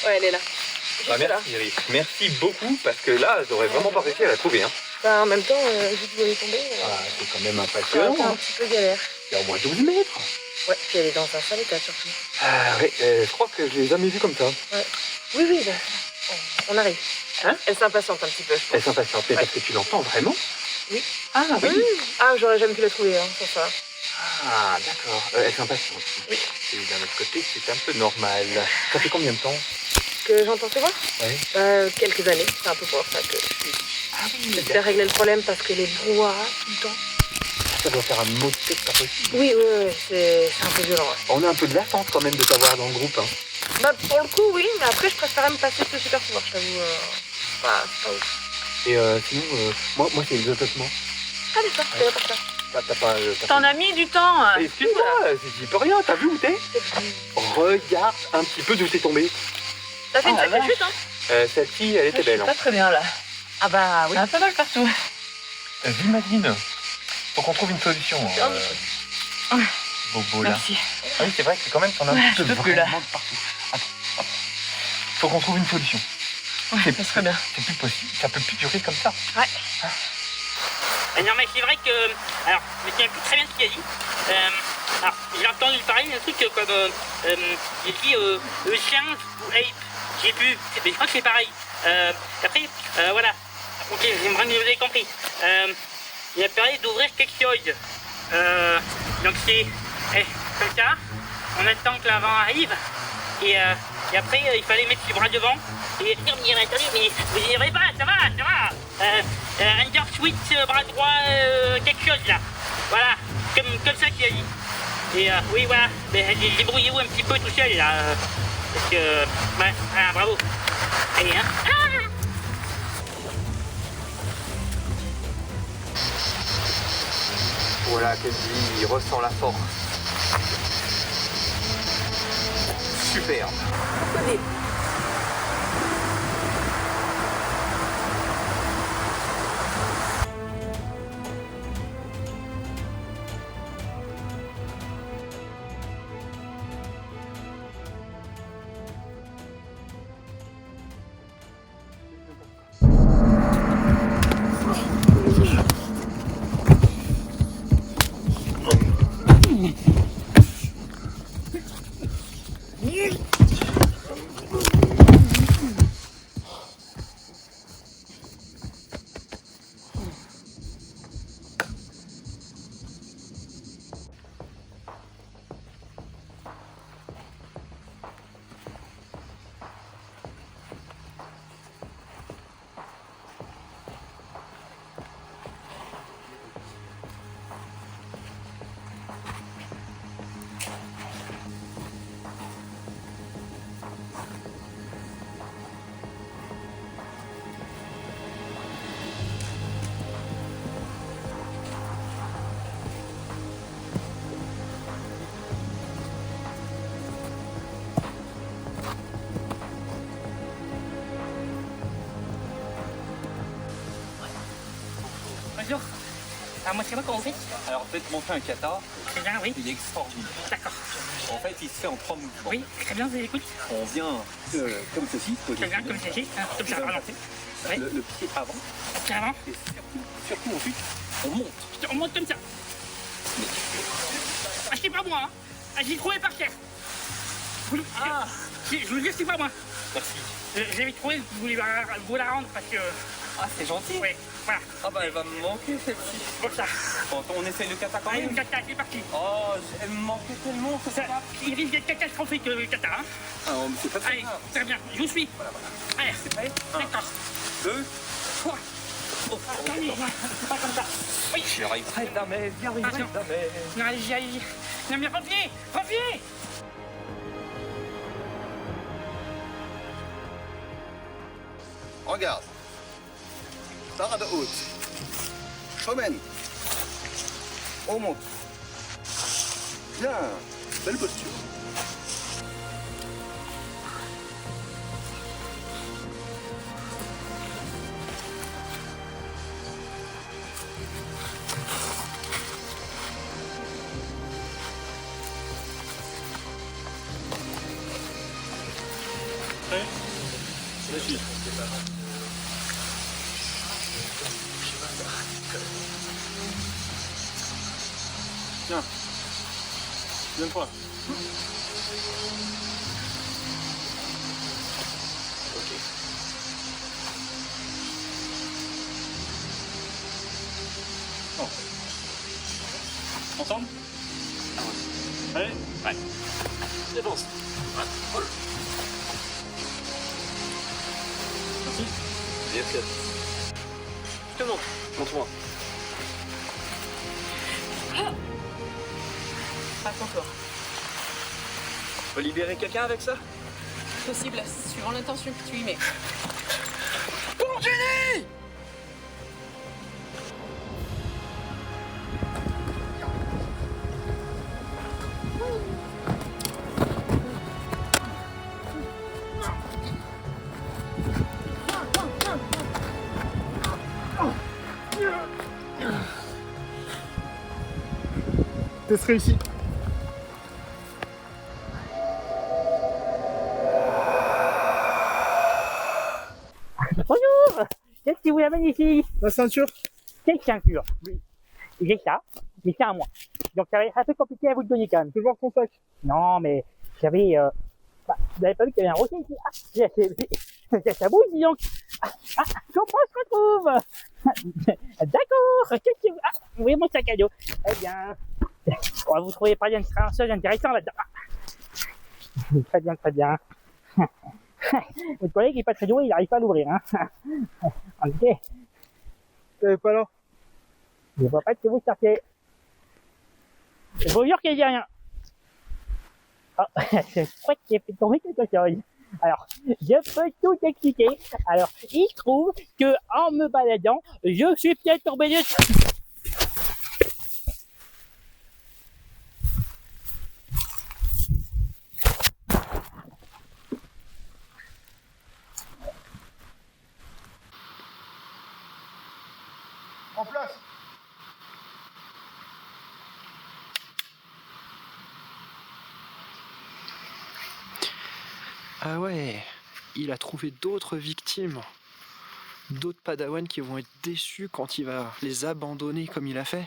Ouais, elle est là. Bah, merci Iris, merci beaucoup parce que là j'aurais vraiment pas réussi à la trouver. Hein. Bah, en même temps, vu que vous allez tomber, C'est quand même ça impressionnant. un petit peu galère. Il y a au moins 12 mètres. Ouais, puis elle est dans un sale état surtout. Ouais, je crois que je l'ai jamais vue comme ça. Ouais. Oui, bah, on arrive. Hein? Elle s'impatiente un petit peu, je pense. Elle s'impatiente, mais parce que tu l'entends vraiment? Oui. Ah oui. Ah, j'aurais jamais pu la trouver, hein, sans ça. Ah d'accord, elle s'impatiente. Oui. Et d'un autre côté, c'est un peu normal. Ça fait combien de temps? Que j'entends ces voix? Oui. Quelques années. C'est un peu pour ça que je suis. Ah oui, J'espère régler le problème parce que les brouhahas tout le temps. ça doit faire un motet pas possible. Oui, c'est un peu violent. Ouais. On a un peu de latence quand même de t'avoir dans le groupe. Hein. Bah, pour le coup, oui, mais après, je préférerais me passer ce super pouvoir, je t'avoue. C'est pas ouf. Et sinon, moi c'est le zozotement. Ah, d'accord, c'est là pour ça. Bah, t'as pas... T'en as mis du temps. Excuse-moi, j'y peux rien, t'as vu où t'es? Regarde un petit peu d'où t'es tombé. T'as fait une sacrée chute, hein? Celle-ci, elle était belle. Pas très bien là. Ah bah oui. Un peu mal partout. J'imagine. Faut qu'on trouve une solution. Bobo là. Merci. Ah oui, c'est vrai que quand même t'en as un Ouais, petit peu je peux plus, là. vraiment de partout. Attends, hop. Faut qu'on trouve une solution. Ouais, ça serait bien. C'est plus possible, ça peut plus durer comme ça. Ouais. Non mais c'est vrai que... Alors, je me souviens plus très bien ce qu'il a dit. Alors, j'ai entendu parler d'un truc comme... il dit chien ou ape. J'ai vu, mais je crois que c'est pareil. Après, voilà. Ok, j'aimerais que vous avez compris. Il a parlé d'ouvrir quelque chose. Donc c'est comme ça. On attend que l'avant arrive. Et après, il fallait mettre les bras devant. Et dire, mais attendez, mais vous n'y arrivez pas, ça va. Under switch, bras droit, quelque chose là. Voilà, comme ça qu'il a dit. Et oui, voilà, mais débrouillez-vous un petit peu tout seul là. Parce que, ouais, voilà, bravo. Allez, hein. Voilà, Kenji, il ressent la force. Super. Bonjour. Alors moi c'est moi comment vous faites? Alors faites monter un kata, Très bien, oui. il est extraordinaire. D'accord. En fait, il se fait en 3 mouvements. Oui, très bien, je vous écoute. On vient comme ceci, Très bien, comme ceci. Hein, comme ça, pardon. Oui. le pied avant, Carrément. et surtout ensuite, on monte. On monte comme ça. Ah, c'est pas moi, hein. Ah, j'ai trouvé par terre. Oui. Ah. Je vous dis, c'est pas moi. Merci. J'avais trouvé, je voulais vous la rendre parce que... Ah, c'est gentil. Oui, voilà. Ah bah elle va me manquer celle-ci. Pour ça. Bon, on essaye le kata quand Allez, même. le kata, c'est parti. Oh, elle me manquait tellement ce Ça, kata. il risque d'être catastrophique, le kata, hein. Ah, mais c'est pas très Allez, grave. très bien, je vous suis. Allez, C'est prêt? d'accord. 2. Trois. Oh, Attendez, c'est pas comme ça. Oui. j'y arriverai jamais, j'y arriverai Attention. jamais. Non, allez-y, allez-y. Non, mais revenez, revenez. Regarde. Parade haute. Promène. On monte. Bien. Belle posture. Prêt? Vas-y. Tiens. Deuxième fois. Bon. Ensemble? Allez? Ouais. Dépense. Merci. Merci. Je te montre. Montre-moi. À ton tour. On peut libérer quelqu'un avec ça? Possible, suivant l'intention que tu y mets. Test réussi. Bonjour. Qu'est-ce qui vous amène ici? La ceinture? Quelle ceinture? J'ai ça, mais c'est à moi. Donc ça va être un peu compliqué à vous le donner quand même. Je veux voir ton sac. Non, mais vous savez, vous n'avez pas vu qu'il y avait un rocher ici? Ça bouge, dis donc. Comment on se retrouve? D'accord. Qu'est-ce que vous voyez mon sac à dos? Eh bien, vous trouvez pas bien de chose intéressant là-dedans? Très bien, très bien. Votre collègue n'est pas très doué, il n'arrive pas à l'ouvrir. Hein. Ok. T'avais pas là? Je vois pas de que vous sortez. Je vous jure qu'il n'y a rien. Oh, je crois qu'il a fait tomber quelque chose. Alors, je peux tout expliquer. Alors, il se trouve que en me baladant, je suis peut-être tombé dessus. En place. Ah ouais, il a trouvé d'autres victimes, d'autres padawans qui vont être déçus quand il va les abandonner comme il a fait.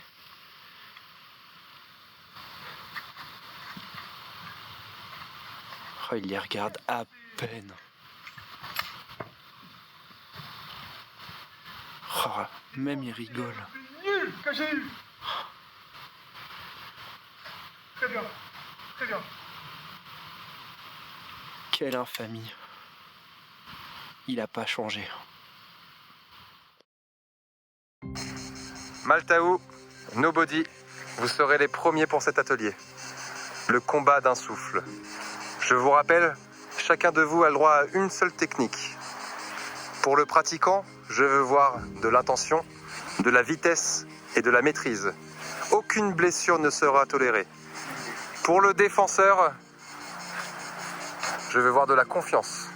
Oh, il les regarde à peine. Oh, même il rigole. Nul que j'ai eu. Très bien. Très bien. Quelle infamie. Il a pas changé. Maltaou, Nobody, vous serez les premiers pour cet atelier. Le combat d'un souffle. Je vous rappelle, chacun de vous a le droit à une seule technique. Pour le pratiquant, je veux voir de l'intention, de la vitesse et de la maîtrise. Aucune blessure ne sera tolérée. Pour le défenseur, je veux voir de la confiance,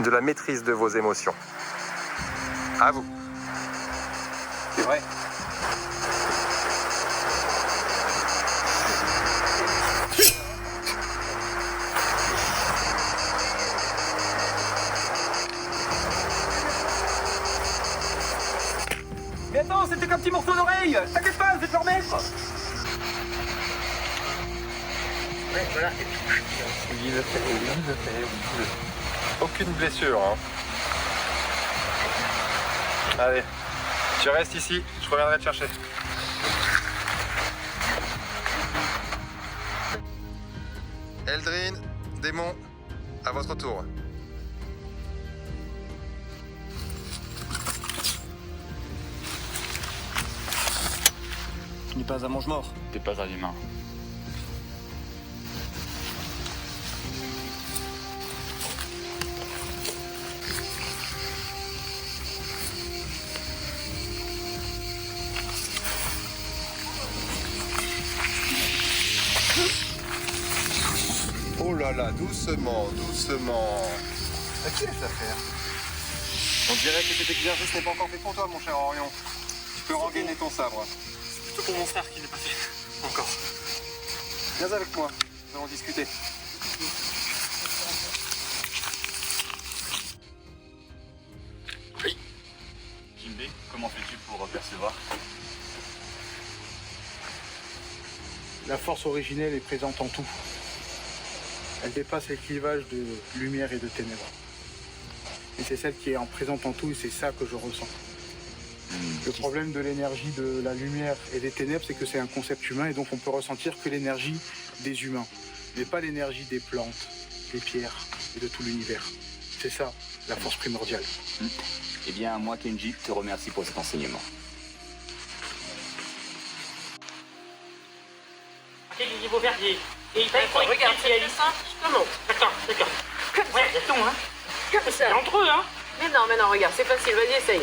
de la maîtrise de vos émotions. À vous. C'est vrai. Mais attends, c'était qu'un petit morceau d'oreille. T'inquiète pas, je vais te le remettre. Ouais, voilà. Oui, je fais. Aucune blessure, hein. Allez, tu restes ici, je reviendrai te chercher. Eldrin, démon, à votre tour. Tu n'es pas un mange-mort. T'es pas un humain. Oh là là, doucement, doucement. À qui est-ce l'affaire? On dirait que cet exercice n'est pas encore fait pour toi, mon cher Orion. Tu peux rengainer ton sabre. Tout pour mon frère qui n'est pas fait. Encore. Viens avec moi, nous allons discuter. voir. La force originelle est présente en tout. Elle dépasse les clivages de lumière et de ténèbres. Et c'est celle qui est présente en tout et c'est ça que je ressens. Le problème de l'énergie de la lumière et des ténèbres, c'est que c'est un concept humain et donc on peut ressentir que l'énergie des humains, mais pas l'énergie des plantes, des pierres et de tout l'univers. C'est ça, la force primordiale. Eh bien, moi, Kenji, te remercie pour cet enseignement. Qu'est-ce qu'il faut faire des... Et il faut Regarde, c'est aller. plus simple, je te montre. D'accord, d'accord. Comme Ouais, ça. attends, hein. Comme C'est ça. entre eux, hein. Mais non, regarde, c'est facile, vas-y, essaye.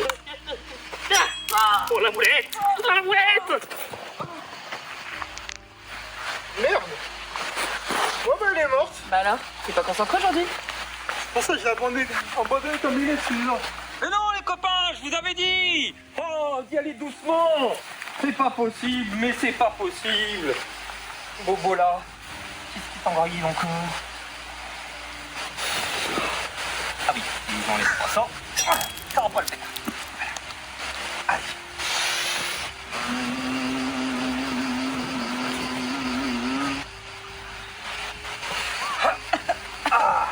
Ah. Oh, la boulette. La boulette. Merde. Ouais, bah, elle est morte. Bah alors, t'es pas concentré aujourd'hui? C'est pour ça que je l'ai abandonné comme il est, celui-là. Mais non, les copains, je vous avais dit. Oh, d'y aller doucement. C'est pas possible, mais c'est pas possible. Bobo là, qu'est-ce qui t'envahit encore? Ah oui, ils ont les 300. Ça va pas le faire. Allez. Ah.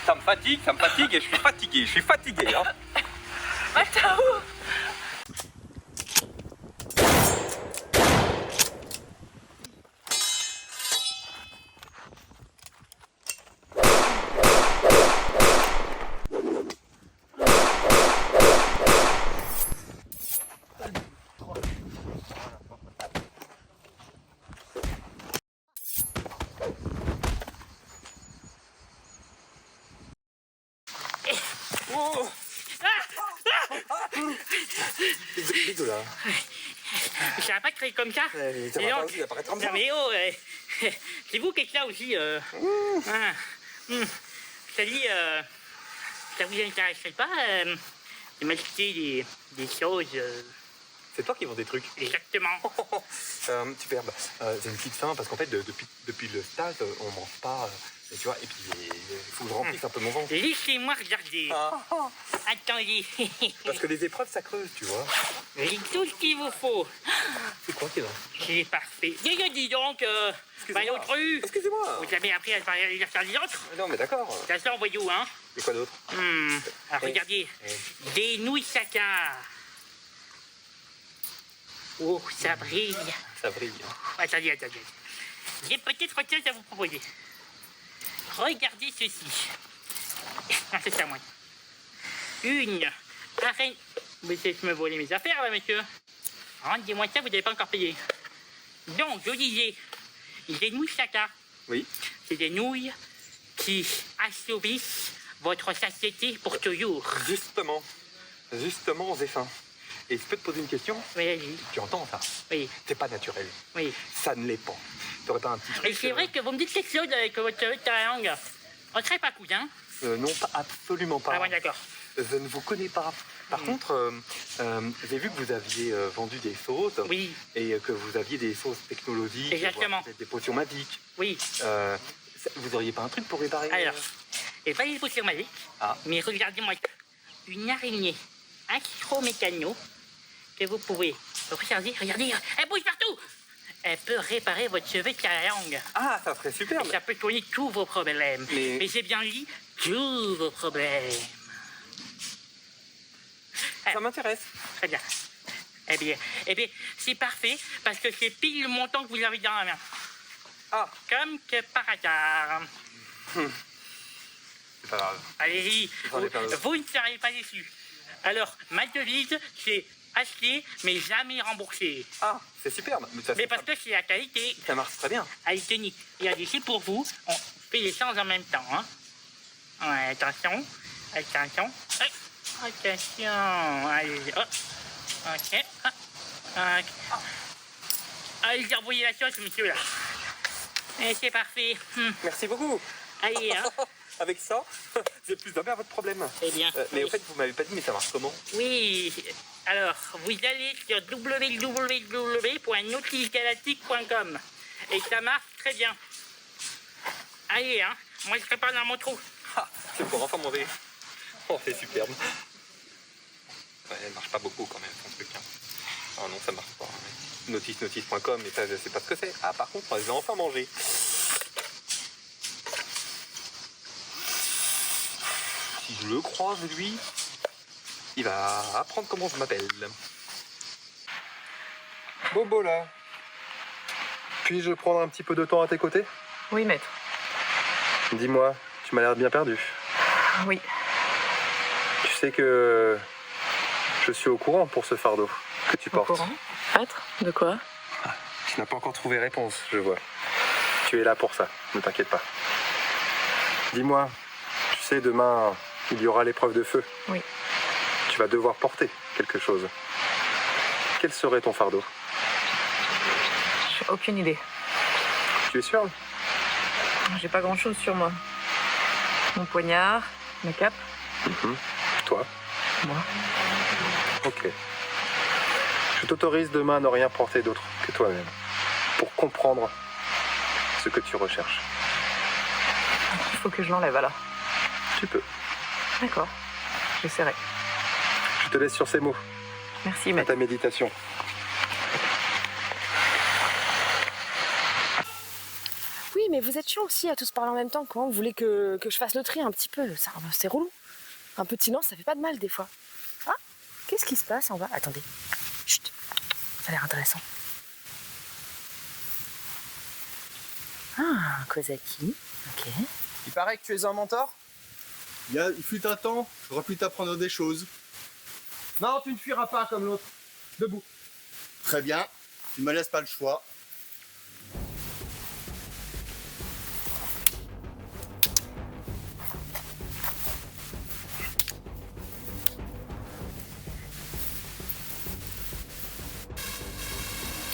Ça me fatigue et je suis fatigué, hein. Attends. Dégueulasse. Ça va pas créer comme ça. Ça va pas aussi apparaître comme ça. Non mais oh, c'est vous qui êtes là aussi. Ça dit, ça vous intéresserait pas de m'acheter des choses C'est toi qui vends des trucs. exactement. Superbe. C'est une petite faim parce qu'en fait, depuis le stade, on mange pas. Tu vois, et puis il faut que je remplisse un peu mon ventre. Laissez-moi regarder. Attendez. Parce que les épreuves, ça creuse, tu vois. J'ai tout ce qu'il vous faut. C'est quoi qui est là? C'est parfait. Dis donc, bah, l'autre rue. Excusez-moi. Vous avez appris à faire des autres? Non, mais d'accord. Ça sent voyou, hein? Et quoi d'autre? Alors regardez, des nouilles Sakar. Oh, ça brille. Ça brille. Attendez. J'ai peut-être autre chose à vous proposer. Regardez ceci. Non, c'est ça, moi. Une arène. Vous essayez de me voler mes affaires, là, monsieur. Rendez-moi ça, vous n'avez pas encore payé. Donc, je disais, des nouilles Sakar. Oui. C'est des nouilles qui assouvissent votre satiété pour toujours. Justement, j'ai faim. Et je peux te poser une question? Oui, allez-y. Tu entends ça? Oui, C'est pas naturel. oui. Ça ne l'est pas. T'aurais pas un petit truc? Et c'est vrai que vous me dites quelque chose avec votre langue. On serait pas cousins? Non, pas, absolument pas. Ah ouais, d'accord. Je ne vous connais pas. Par contre, j'ai vu que vous aviez vendu des sauces. Oui, Et que vous aviez des sauces technologiques. Exactement. Voire peut-être des potions magiques. oui. Vous auriez pas un truc pour réparer? Alors, et pas les potions magiques, Ah. mais regardez-moi une araignée astromécano que vous pouvez regarder, elle bouge partout. Elle peut réparer votre cheveu sur la langue. Ah, ça serait superbe. Et ça peut soigner tous vos problèmes. Mais- Mais j'ai bien dit tous vos problèmes. Ça m'intéresse. Très bien. Eh bien, c'est parfait parce que c'est pile le montant que vous avez dans la main. Ah, Comme que par hasard. c'est pas grave. Allez-y, J'en ai pas d'autres. vous ne serez pas déçus. Alors, ma devise, c'est acheter mais jamais rembourser. Ah, c'est superbe. Mais Mais parce que c'est la qualité. ça marche très bien. Allez, tenez. Regardez, c'est pour vous. On fait les choses en même temps. Hein. Ouais, attention. Attention. Attention. Allez. Oh. Ok. Ok. Allez, envoyez la sauce, monsieur, là. Et c'est parfait. Merci beaucoup. Allez, hein. Avec ça, j'ai plus d'un à votre problème. Eh bien. Mais au fait, vous m'avez pas dit, mais ça marche comment? Oui, alors, vous allez sur www.nautilusgalactique.com et ça marche très bien. Allez, hein, moi je serai pas dans mon trou. Ah, c'est pour enfin manger. Oh, c'est superbe. Ouais, elle marche pas beaucoup quand même, son truc. Hein. Ah non, ça marche pas. Notice.com, mais ça, je sais pas ce que c'est. Ah, par contre, je vais enfin manger. Si je le croise, lui, il va apprendre comment je m'appelle. Bobo là. Puis-je prendre un petit peu de temps à tes côtés? Oui, maître. Dis-moi, tu m'as l'air bien perdu. Oui. Tu sais que je suis au courant pour ce fardeau que tu portes. Maître? De quoi? Tu n'as pas encore trouvé réponse, je vois. Tu es là pour ça, ne t'inquiète pas. Dis-moi, tu sais, demain, il y aura l'épreuve de feu. Oui. Tu vas devoir porter quelque chose. Quel serait ton fardeau? J'ai aucune idée. Tu es sûr? J'ai pas grand chose sur moi. Mon poignard, ma cape. Toi? Moi. Ok. Je t'autorise demain à ne rien porter d'autre que toi-même. Pour comprendre ce que tu recherches. Il faut que je l'enlève alors. Tu peux. D'accord. J'essaierai. Je te laisse sur ces mots. Merci, À maître. ta méditation. Oui, mais vous êtes chiants aussi à tous parler en même temps. Comment vous voulez que je fasse le tri un petit peu? C'est relou. Un peu de silence, ça fait pas de mal des fois. Ah, qu'est-ce qui se passe en bas? Attendez. Chut, ça a l'air intéressant. Ah, Kozaki. Ok. Il paraît que tu es un mentor? Il fut un temps, j'aurais pu t'apprendre des choses. Non, tu ne fuiras pas comme l'autre. Debout. Très bien, tu me laisses pas le choix.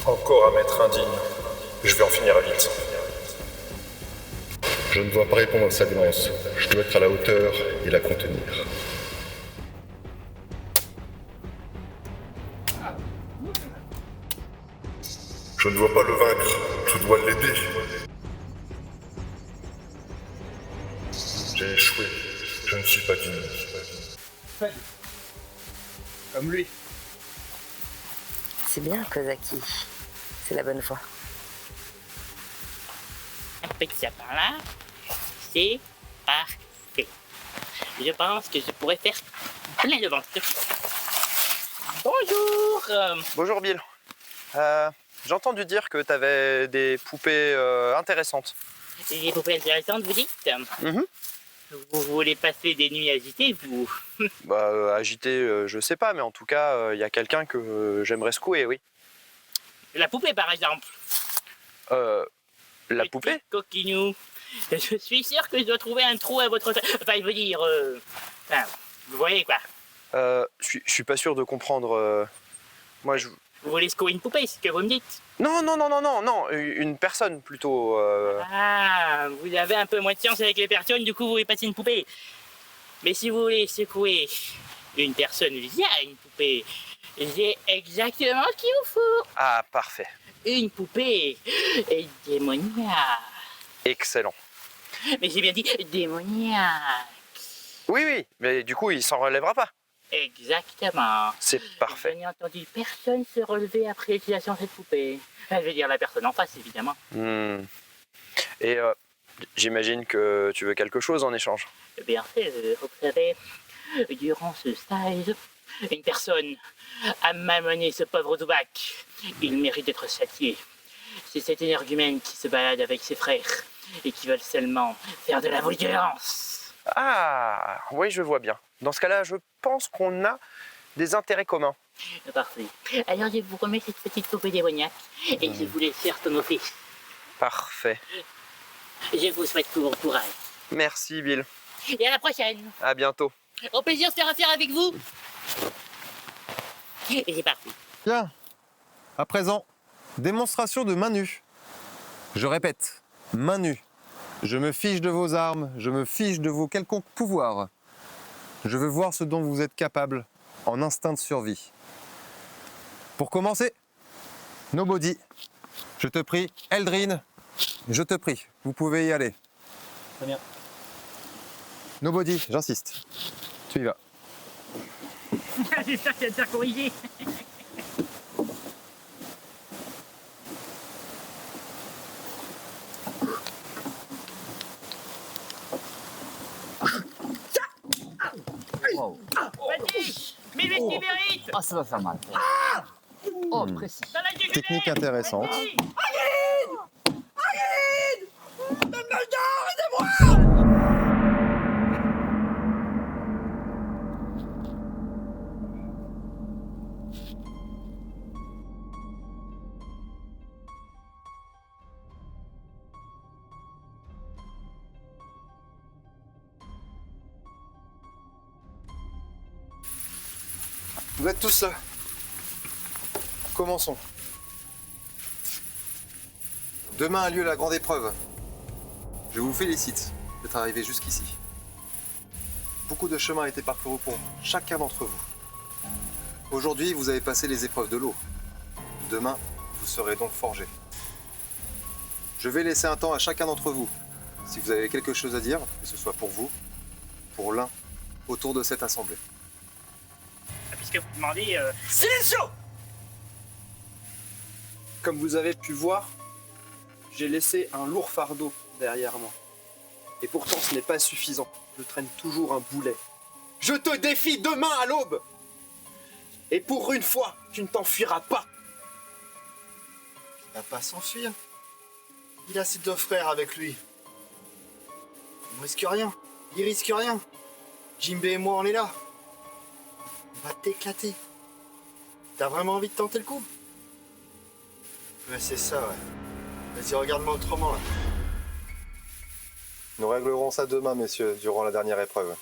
Encore un maître indigne. Je vais en finir vite. Je ne dois pas répondre à sa violence. Je dois être à la hauteur et la contenir. Je ne dois pas le vaincre, je dois l'aider. J'ai échoué. Je ne suis pas digne. Faible. Comme lui. C'est bien, Kozaki. C'est la bonne voie. Un peu de ça par là. C'est parfait. Je pense que je pourrais faire plein de ventres. Bonjour. Bonjour Bill. J'ai entendu dire que tu avais des poupées intéressantes. Des poupées intéressantes, vous dites? Vous voulez passer des nuits agitées, vous? Agité, je sais pas, mais en tout cas, il y a quelqu'un que j'aimerais secouer, oui. La poupée, par exemple. La poupée? Coquinou. Je suis sûr que je dois trouver un trou à votre... Enfin, je veux dire... Enfin, vous voyez, quoi. Je suis pas sûr de comprendre. Moi, je... Vous voulez secouer une poupée, c'est ce que vous me dites? Non, une personne plutôt. Ah, vous avez un peu moins de science avec les personnes, du coup vous voulez passer une poupée. Mais si vous voulez secouer une personne via une poupée, j'ai exactement ce qu'il vous faut. Ah, parfait. Une poupée démoniaque. Excellent. Mais j'ai bien dit démoniaque. Oui, mais du coup, il s'en relèvera pas. Exactement. C'est parfait. Je n'ai entendu personne se relever après l'utilisation de cette poupée. Enfin, je veux dire la personne en face, évidemment. Et j'imagine que tu veux quelque chose en échange. Bien fait, vous savez, durant ce stage, une personne a malmené ce pauvre Doubac. Il mérite d'être châtié. C'est cet énergumène qui se balade avec ses frères et qui veulent seulement faire de la violence. Ah, oui, je vois bien. Dans ce cas-là, je pense qu'on a des intérêts communs. Parfait. Alors je vous remets cette petite poupée démoniaque et je vous laisse faire ton office. Parfait. Je vous souhaite tout bon courage. Merci, Bill. Et à la prochaine. À bientôt. Au plaisir de faire affaire avec vous. Et c'est parti. Bien. À présent, démonstration de main nue. Je répète, main nue. Je me fiche de vos armes, je me fiche de vos quelconques pouvoirs. Je veux voir ce dont vous êtes capable en instinct de survie. Pour commencer, Nobody, je te prie, Eldrin, je te prie, vous pouvez y aller. Très bien. Nobody, j'insiste, tu y vas. J'espère que tu vas te faire corriger. Ah, ça va faire mal. Oh, précis. Technique intéressante. Vous êtes tous là. Commençons. Demain a lieu la grande épreuve. Je vous félicite d'être arrivé jusqu'ici. Beaucoup de chemin a été parcouru pour chacun d'entre vous. Aujourd'hui, vous avez passé les épreuves de l'eau. Demain, vous serez donc forgés. Je vais laisser un temps à chacun d'entre vous. Si vous avez quelque chose à dire, que ce soit pour vous, pour l'un, autour de cette assemblée. Puisque vous demandez... Silenzio! Comme vous avez pu voir, j'ai laissé un lourd fardeau derrière moi. Et pourtant, ce n'est pas suffisant. Je traîne toujours un boulet. Je te défie demain à l'aube! Et pour une fois, tu ne t'enfuiras pas! Il va pas s'enfuir. Il a ses 2 frères avec lui. On risque rien. Il risque rien. Jimbe et moi, on est là. On va t'éclater. T'as vraiment envie de tenter le coup? Ouais, c'est ça, ouais. Vas-y, regarde-moi autrement, là. Nous réglerons ça demain, messieurs, durant la dernière épreuve.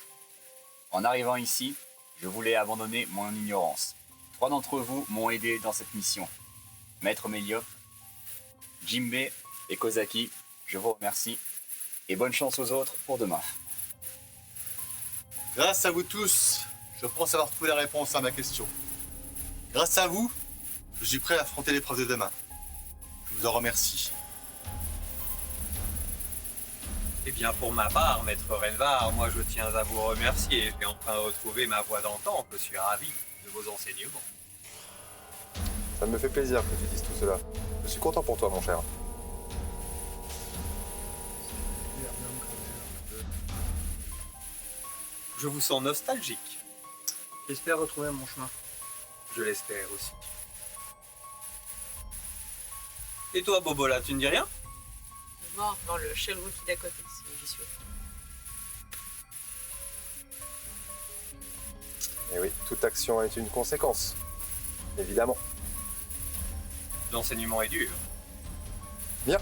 En arrivant ici, je voulais abandonner mon ignorance. 3 d'entre vous m'ont aidé dans cette mission. Maître Méliop, Jimbe et Kozaki, je vous remercie. Et bonne chance aux autres pour demain. Grâce à vous tous, je pense avoir trouvé la réponse à ma question. Grâce à vous, je suis prêt à affronter l'épreuve de demain. Je vous en remercie. Eh bien, pour ma part, maître Renvar, moi je tiens à vous remercier. J'ai enfin retrouvé ma voix d'antan. Je suis ravi de vos enseignements. Ça me fait plaisir que tu dises tout cela. Je suis content pour toi, mon cher. Je vous sens nostalgique. J'espère retrouver mon chemin. Je l'espère aussi. Et toi, Bobola, tu ne dis rien? Mort dans le Shellwood d'à côté, si j'y suis. Et oui, toute action est une conséquence. Évidemment. L'enseignement est dur. Bien.